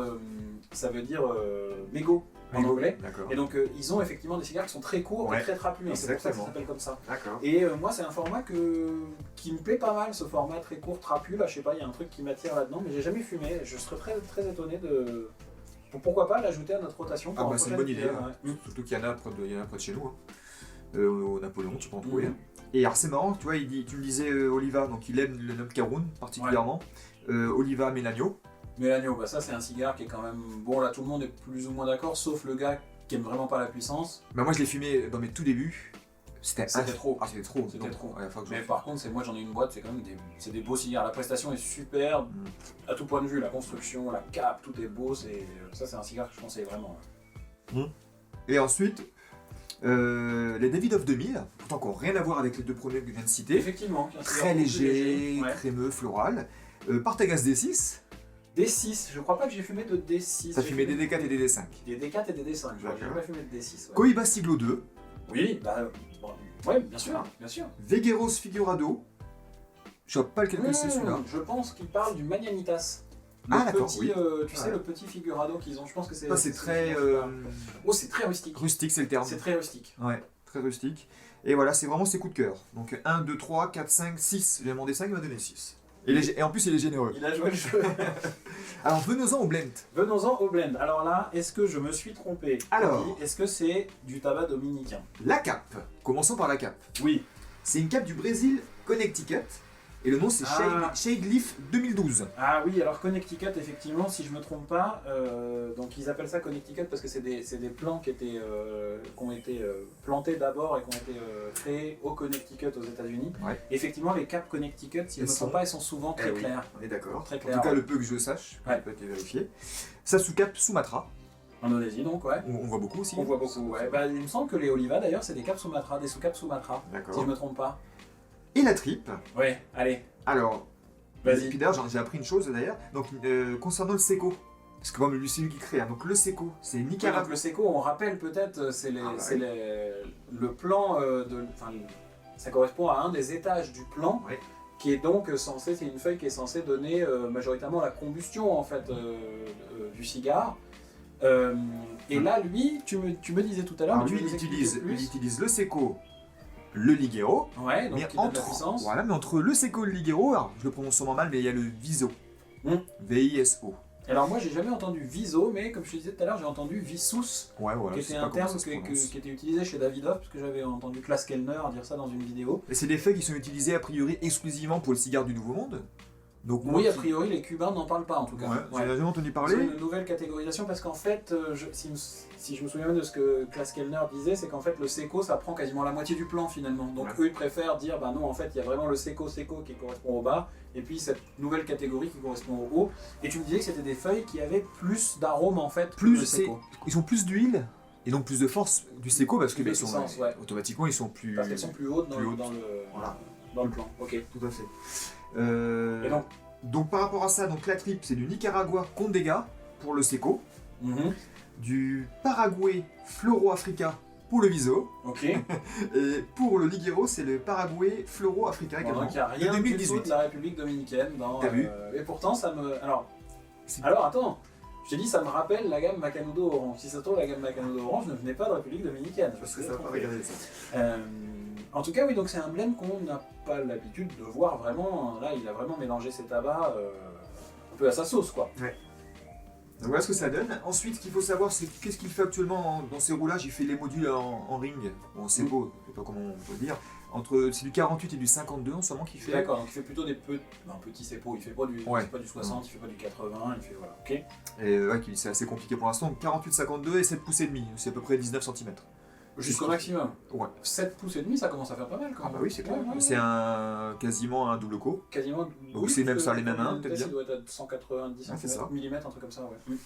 mégot en anglais. D'accord. Et donc ils ont effectivement des cigares qui sont très courts et très trapus, hein, c'est pour ça que ça s'appelle comme ça. D'accord. Et moi c'est un format qui me plaît pas mal, ce format très court, trapu, là je sais pas, il y a un truc qui m'attire là-dedans, mais j'ai jamais fumé, je serais très, très étonné de... Pourquoi pas l'ajouter à notre rotation pour c'est une bonne idée, ouais. Surtout qu'il y en a près de chez nous, hein. Au Napoléon, tu peux en trouver. Et alors c'est marrant, tu vois, tu me disais Oliva, donc il aime le Nub Cameroun particulièrement, Oliva Melanio. Melanio, bah ça c'est un cigare qui est quand même... Bon là tout le monde est plus ou moins d'accord, sauf le gars qui aime vraiment pas la puissance. Bah moi je l'ai fumé dans mes tout débuts. C'était trop. C'était trop. C'était trop. Ouais, mais par contre, moi j'en ai une boîte, c'est quand même des beaux cigares. La prestation est super à tout point de vue, la construction, la cape, tout est beau. Ça c'est un cigare que je conseille vraiment. Et ensuite, les Davidoff 2000, pourtant qui n'ont rien à voir avec les deux premiers que je viens de citer. Effectivement. Très léger, crémeux, floral. Partagas D6. D6, je crois pas que j'ai fumé de D6. T'as fumé des D4 et des D5. Des D4 et des D5, j'ai pas fumé de D6. Cohiba Siglo 2. Oui, bah... Ouais, bien sûr, bien sûr. Vegueros Figurado. Je vois pas lequel que c'est celui-là. Je pense qu'il parle du Magnanitas. D'accord, oui. Tu sais, le petit Figurado qu'ils ont, je pense que c'est... C'est très... Oh, c'est très rustique. Rustique, c'est le terme. C'est très rustique. Ouais, très rustique. Et voilà, c'est vraiment ses coups de cœur. Donc 1, 2, 3, 4, 5, 6. J'ai demandé 5, il m'a donné 6. Et en plus, il est généreux. Il a joué le jeu. Alors, venons-en au blend. Venons-en au blend. Alors là, est-ce que je me suis trompé? Alors, est-ce que c'est du tabac dominicain? La cape. Commençons par la cape. Oui. C'est une cape du Brésil, Connecticut. Et le nom, c'est Shade Leaf 2012. Ah oui, alors Connecticut, effectivement, si je me trompe pas, donc ils appellent ça Connecticut parce que c'est des plants qui ont été plantés d'abord et qui ont été créés au Connecticut aux États-Unis. Ouais. Effectivement, les capes Connecticut, si je ne me trompe pas, elles sont souvent très claires. On est d'accord. Très En claires. tout cas, le peu que je sache, peut être vérifié. Ça sous cape Sumatra. En Indonésie, donc, ouais. On voit beaucoup aussi. On voit beaucoup, ouais. Bah, il me semble que les Oliva, d'ailleurs, c'est des capes Sumatra, des sous-capes Sumatra. D'accord. Si je me trompe pas. Et la tripe. Ouais, allez. Alors, vas-y. Puis d'ailleurs, j'ai appris une chose d'ailleurs. Donc, concernant le Seco, parce que comme lui, c'est lui qui crée. Hein, donc, le Seco, c'est Nicaragua. Donc, le Seco, on rappelle peut-être, c'est le plan ça correspond à un des étages du plan. Ouais. Qui est donc censé, c'est une feuille qui est censée donner majoritairement la combustion en fait du cigare. Et là, lui, tu me disais tout à l'heure, lui, il utilise le Seco, le Ligero, ouais, donc mais qui donne de la puissance. Voilà, mais entre le Seco et le Ligero, alors je le prononce sûrement mal, mais il y a le Viso, V-I-S-O. Alors moi, j'ai jamais entendu Viso, mais comme je te disais tout à l'heure, j'ai entendu Visus, qui était un terme qui était utilisé chez Davidoff, parce que j'avais entendu Klaas Kellner dire ça dans une vidéo. Et c'est des feuilles qui sont utilisées a priori exclusivement pour le cigare du Nouveau Monde. Donc, oui, a priori, les Cubains n'en parlent pas en tout cas. Ouais. J'ai jamais entendu parler. C'est une nouvelle catégorisation parce qu'en fait, si je me souviens bien de ce que Klaas Kellner disait, c'est qu'en fait le Seco ça prend quasiment la moitié du plan finalement. Donc eux ils préfèrent dire bah non, en fait il y a vraiment le Seco qui correspond au bas et puis cette nouvelle catégorie qui correspond au haut. Et tu me disais que c'était des feuilles qui avaient plus d'arômes en fait. Ils ont plus d'huile et donc plus de force du Seco parce que automatiquement ils sont plus. Parce qu'elles sont plus hautes dans le plan. Ok. Tout à fait. Et donc par rapport à ça, donc la tripe c'est du Nicaragua Condega pour le Seco, du Paraguay Floro Africa pour le Viso, et pour le Ligero c'est le Paraguay Floro Africa également. Donc il n'y a rien du tout de la République dominicaine. T'as vu et pourtant ça me... Alors attends, Je t'ai dit, ça me rappelle la gamme Macanudo Orange. Si ça se trouve, la gamme Macanudo Orange ne venait pas de République Dominicaine. Parce que ça va pas regarder ça. En tout cas, oui, donc c'est un blend qu'on n'a pas l'habitude de voir vraiment. Là, il a vraiment mélangé ses tabacs un peu à sa sauce, quoi. Ouais. Donc voilà ce que ça donne. Ensuite, ce qu'il faut savoir, c'est qu'est-ce qu'il fait actuellement dans ses roulages. Il fait les modules en ring, bon, c'est beau, je sais pas comment on peut dire. C'est du 48 et du 52 en ce moment qu'il fait. D'accord, donc il fait plutôt des petits cépots. Il fait pas du, Ouais. il fait pas du 60, il fait pas du 80, il fait voilà. Ok. Et ouais, c'est assez compliqué pour l'instant. 48-52 et 7 pouces et demi, c'est à peu près 19 cm. Jusqu'au maximum. Ouais. 7 pouces et demi, ça commence à faire pas mal quand même. Ah bah oui, c'est clair. Ouais. C'est quasiment un double co. Quasiment. Donc oui, c'est même parce ça, que les mêmes mains, peut-être bien. Il doit être à 190 Ah, c'est ça. mm, un truc comme ça, ouais.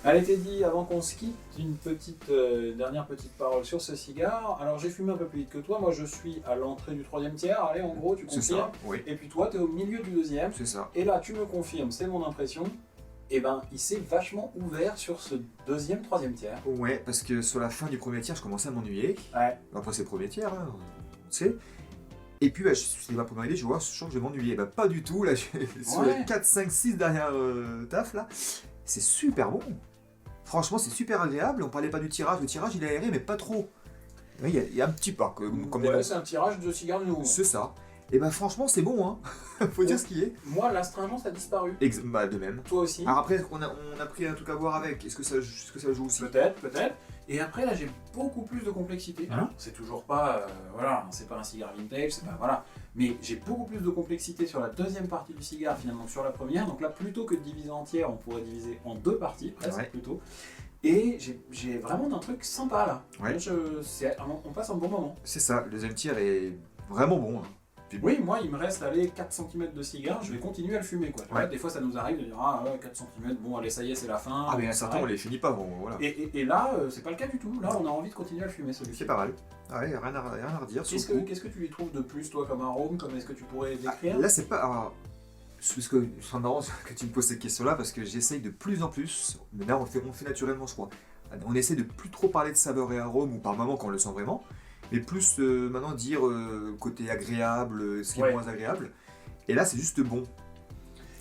Allez Teddy, avant qu'on se quitte, une dernière petite parole sur ce cigare. Alors j'ai fumé un peu plus vite que toi, moi je suis à l'entrée du 3e tiers, allez en gros tu C'est confirmes. ça, oui. Et puis toi tu es au milieu du 2e. C'est ça. Et là tu me confirmes, c'est mon impression, et ben il s'est vachement ouvert sur ce 2e, 3e tiers. Ouais, parce que sur la fin du premier tiers, je commençais à m'ennuyer. Ouais. Après c'est le premier tiers, hein, on sait. Et puis bah, c'était ma première idée, je vois, je sens que je vais m'ennuyer. Bah pas du tout, là, sur les 4, 5, 6 dernières taf là, c'est super bon. Franchement, c'est super agréable. On parlait pas du tirage. Le tirage, il est aéré, mais pas trop. Il y a un petit pas. C'est un tirage de cigare nouveau. C'est ça. Et bah, franchement, c'est bon. Hein. Faut dire ce qui est. Moi, l'astringence a disparu. Bah, de même. Toi aussi. Alors après, on a pris un truc à voir avec. Est-ce que ça joue aussi? Peut-être. Et après, là, j'ai beaucoup plus de complexité. Hein? C'est toujours pas, voilà, c'est pas un cigare vintage, c'est pas, voilà. Mais j'ai beaucoup plus de complexité sur la deuxième partie du cigare, finalement, que sur la première. Donc là, plutôt que de diviser en tiers, on pourrait diviser en 2 parties, presque, plutôt. Et j'ai vraiment un truc sympa, là. Ouais. On passe un bon moment. C'est ça. Le deuxième tiers est vraiment bon. Hein. Oui, moi, il me reste, 4 cm de cigare, je vais continuer à le fumer, quoi. Ouais. Des fois, ça nous arrive de dire, ah ouais, 4 cm, bon, allez, ça y est, c'est la fin. Ah, mais à certains, on les finit pas. Bon, voilà. Et là, c'est pas le cas du tout. Là, on a envie de continuer à le fumer, celui-ci. C'est pas mal. Ouais, rien à redire. Qu'est-ce que tu lui trouves de plus, toi, comme arôme? Comme est-ce que tu pourrais décrire? Là, c'est pas. Alors, parce que c'est marrant que tu me poses cette question-là, parce que j'essaye de plus en plus. Mais là, on fait naturellement, je crois. On essaie de plus trop parler de saveur et arôme, ou par moment quand on le sent vraiment, mais plus maintenant dire côté agréable, ce qui est moins agréable. Et là, c'est juste bon.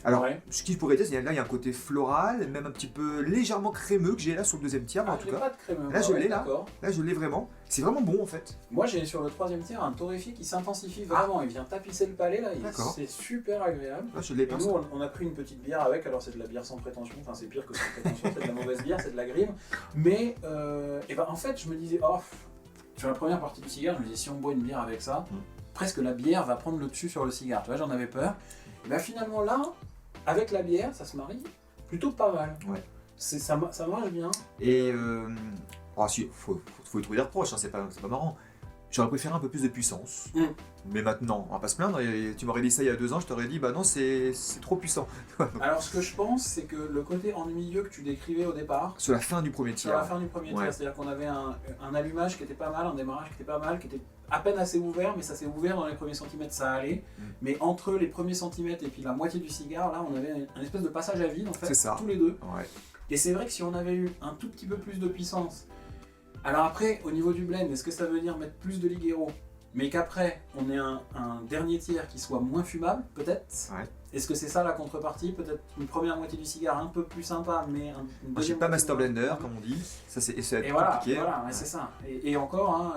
Alors, ce qu'il pourrait dire, c'est que là, il y a un côté floral, même un petit peu légèrement crémeux que j'ai là sur le deuxième tiers, en tout cas. Pas de crémeux. Là, je l'ai là. Là, je l'ai vraiment. C'est vraiment bon, en fait. Moi, j'ai sur le 3e tiers un torréfié qui s'intensifie vraiment. Il vient tapisser le palais, là. C'est super agréable. Là, je l'ai pas. Nous, on a pris une petite bière avec. Alors, c'est de la bière sans prétention. Enfin, c'est pire que sans prétention. C'est de la mauvaise bière, c'est de la grime. Mais, en fait, je me disais, sur la première partie du cigare, je me disais, si on boit une bière avec ça, presque la bière va prendre le dessus sur le cigare. Tu vois, j'en avais peur. Mais finalement, là, avec la bière, ça se marie plutôt pas mal. Ouais. Ça marche bien. Et si, faut y trouver des reproches, hein, c'est pas marrant. J'aurais préféré un peu plus de puissance. Mais maintenant, on va pas se plaindre. Et tu m'aurais dit ça il y a 2 ans, je t'aurais dit bah non, c'est trop puissant. Alors ce que je pense, c'est que le côté ennuyeux que tu décrivais au départ. Sur la fin du premier tiers. Sur la fin du premier tiers, c'est-à-dire qu'on avait un allumage qui était pas mal, un démarrage qui était pas mal, qui était à peine assez ouvert, mais ça s'est ouvert dans les premiers centimètres, ça allait. Mais entre les premiers centimètres et puis la moitié du cigare, là, on avait un espèce de passage à vide en fait, tous les deux. Ouais. Et c'est vrai que si on avait eu un tout petit peu plus de puissance. Alors après, au niveau du blend, est-ce que ça veut dire mettre plus de Ligero, mais qu'après on ait un dernier tiers qui soit moins fumable, peut-être? Est-ce que c'est ça la contrepartie? Peut-être une première moitié du cigare un peu plus sympa, mais une Moi, j'ai pas Master Blender, comme on dit. Ça, c'est compliqué. Voilà, c'est ça. Et encore, hein,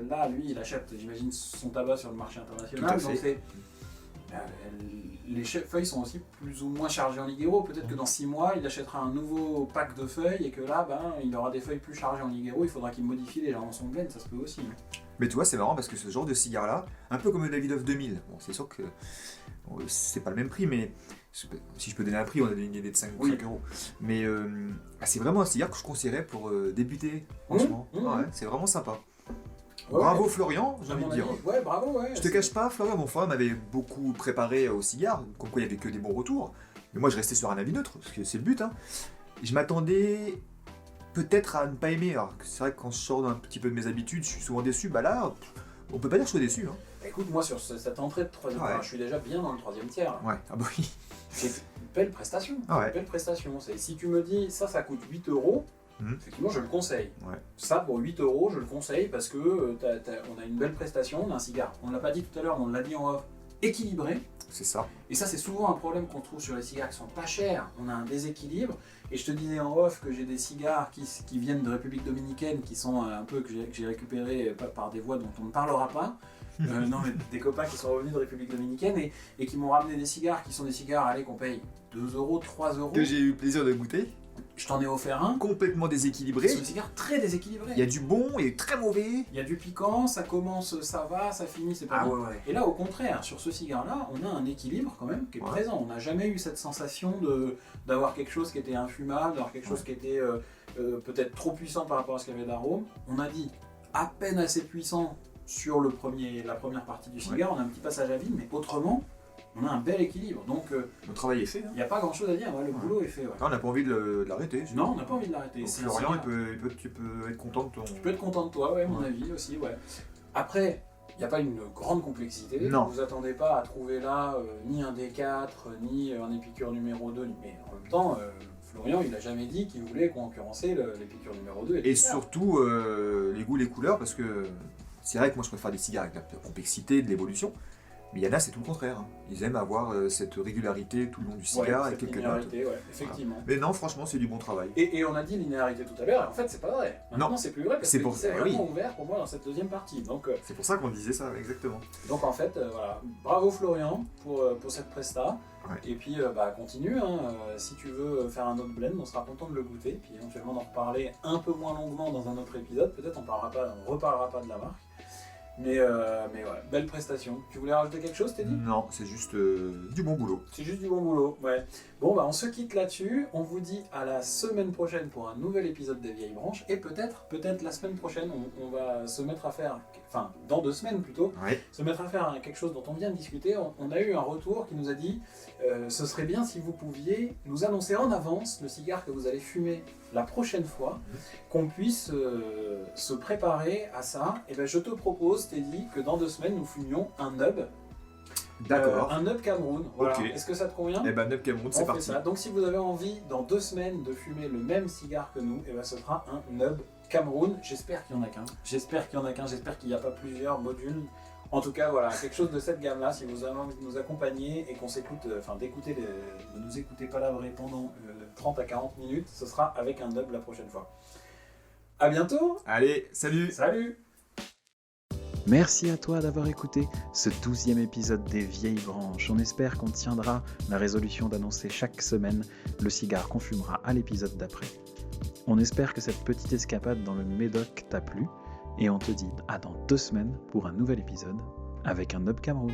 là, lui, il achète, j'imagine, son tabac sur le marché international. Tout à fait. Les feuilles sont aussi plus ou moins chargées en Ligero. Peut-être que dans 6 mois, il achètera un nouveau pack de feuilles et que là, il aura des feuilles plus chargées en Ligero. Il faudra qu'il modifie légèrement son blend, ça se peut aussi. Mais tu vois, c'est marrant parce que ce genre de cigare-là, un peu comme le Davidoff 2000, bon, c'est sûr que c'est pas le même prix, mais si je peux donner un prix, on a une idée de 5 euros. Mais c'est vraiment un cigare que je conseillerais pour débuter, franchement. C'est vraiment sympa. Bravo Florian, j'ai envie de dire. Ouais, bravo, ouais. Je te cache pas, Florian, mon frère m'avait beaucoup préparé au cigare, comme quoi il n'y avait que des bons retours. Mais moi, je restais sur un avis neutre, parce que c'est le but. Hein. Je m'attendais peut-être à ne pas aimer. Alors, c'est vrai que quand je sors d'un petit peu de mes habitudes, je suis souvent déçu. Bah là, on peut pas dire que je sois déçu. Hein. Écoute, moi, sur cette entrée de 3e tiers, je suis déjà bien dans le 3e tiers. Ouais, ah bah oui. C'est une belle prestation. Une belle prestation. Si tu me dis, ça coûte 8 euros, Effectivement, je le conseille. Ouais. Ça, pour 8 €, je le conseille parce que on a une belle prestation, on a un cigare. On ne l'a pas dit tout à l'heure, mais on l'a dit en off, équilibré. C'est ça. Et ça, c'est souvent un problème qu'on trouve sur les cigares qui sont pas chers. On a un déséquilibre. Et je te disais en off que j'ai des cigares qui viennent de République Dominicaine, qui sont un peu que j'ai récupérés par des voies dont on ne parlera pas. Non, mais des copains qui sont revenus de République Dominicaine et qui m'ont ramené des cigares qui sont des cigares, allez, qu'on paye 2 €, 3 €. Que j'ai eu le plaisir de goûter. Je t'en ai offert un. Complètement déséquilibré. C'est un cigare très déséquilibré. Il y a du bon, il y a du très mauvais. Il y a du piquant, ça commence, ça va, ça finit, c'est pas bon. ouais. Et là, au contraire, sur ce cigare-là, on a un équilibre quand même qui est présent. On n'a jamais eu cette sensation d'avoir quelque chose qui était infumable, d'avoir quelque chose qui était peut-être trop puissant par rapport à ce qu'il y avait d'arôme. On a dit à peine assez puissant sur la première partie du cigare, on a un petit passage à vide, mais autrement, on a un bel équilibre. Donc, Le travail est fait. il n'y a pas grand-chose à dire, le boulot est fait. Ouais. On n'a pas envie de l'arrêter. Non, on n'a pas envie de l'arrêter. Donc, C'est Florian, un cigare. tu peux être content de ton... Tu peux être content de toi, ouais, à mon avis aussi, ouais. Après, il n'y a pas une grande complexité. Non. Ne vous attendez pas à trouver là ni un D4, ni un épicure numéro 2. Mais en même temps, Florian, il n'a jamais dit qu'il voulait concurrencer l'épicure numéro 2. Et surtout, les goûts, les couleurs, parce que c'est vrai que moi, je préfère des cigares avec de la complexité, de l'évolution. Mais il y en a, c'est tout le contraire. Hein. Ils aiment avoir cette régularité tout le long du cigare avec quelques notes. Ouais, effectivement. Voilà. Mais non, franchement, c'est du bon travail. Et on a dit linéarité tout à l'heure, et en fait, c'est pas vrai. Maintenant, c'est plus vrai parce que c'est vraiment ouvert pour moi dans cette deuxième partie. Donc, c'est pour ça qu'on disait ça, exactement. Donc en fait, voilà. Bravo Florian pour cette presta. Ouais. Et puis, continue. Hein. Si tu veux faire un autre blend, on sera content de le goûter. Puis éventuellement d'en reparler un peu moins longuement dans un autre épisode. Peut-être on reparlera pas de la marque. Mais ouais, belle prestation. Tu voulais rajouter quelque chose, Teddy ? Non, c'est juste du bon boulot. C'est juste du bon boulot, ouais. Bon, on se quitte là-dessus. On vous dit à la semaine prochaine pour un nouvel épisode des Vieilles Branches. Et peut-être la semaine prochaine, on va se mettre à faire, enfin, dans 2 semaines plutôt, se mettre à faire quelque chose dont on vient de discuter. On a eu un retour qui nous a dit ce serait bien si vous pouviez nous annoncer en avance le cigare que vous allez fumer la prochaine fois, qu'on puisse se préparer à ça. Et ben je te propose, Teddy, que dans 2 semaines, nous fumions un nub. D'accord. Un nub Cameroun. Voilà. Okay. Est-ce que ça te convient ? Eh ben, nub Cameroun, c'est parti. Ça. Donc si vous avez envie, dans 2 semaines, de fumer le même cigare que nous, et ben ce sera un nub Cameroun. J'espère qu'il y en a qu'un. J'espère qu'il n'y a pas plusieurs modules. En tout cas, voilà, quelque chose de cette gamme-là, si vous avez envie de nous accompagner et qu'on s'écoute, de nous écouter palabrer pendant 30 à 40 minutes, ce sera avec un nub la prochaine fois. À bientôt. Allez, salut. Salut. Merci à toi d'avoir écouté ce 12e épisode des Vieilles Branches. On espère qu'on tiendra la résolution d'annoncer chaque semaine le cigare qu'on fumera à l'épisode d'après. On espère que cette petite escapade dans le Médoc t'a plu et on te dit à dans 2 semaines pour un nouvel épisode avec un Nub Cameroun.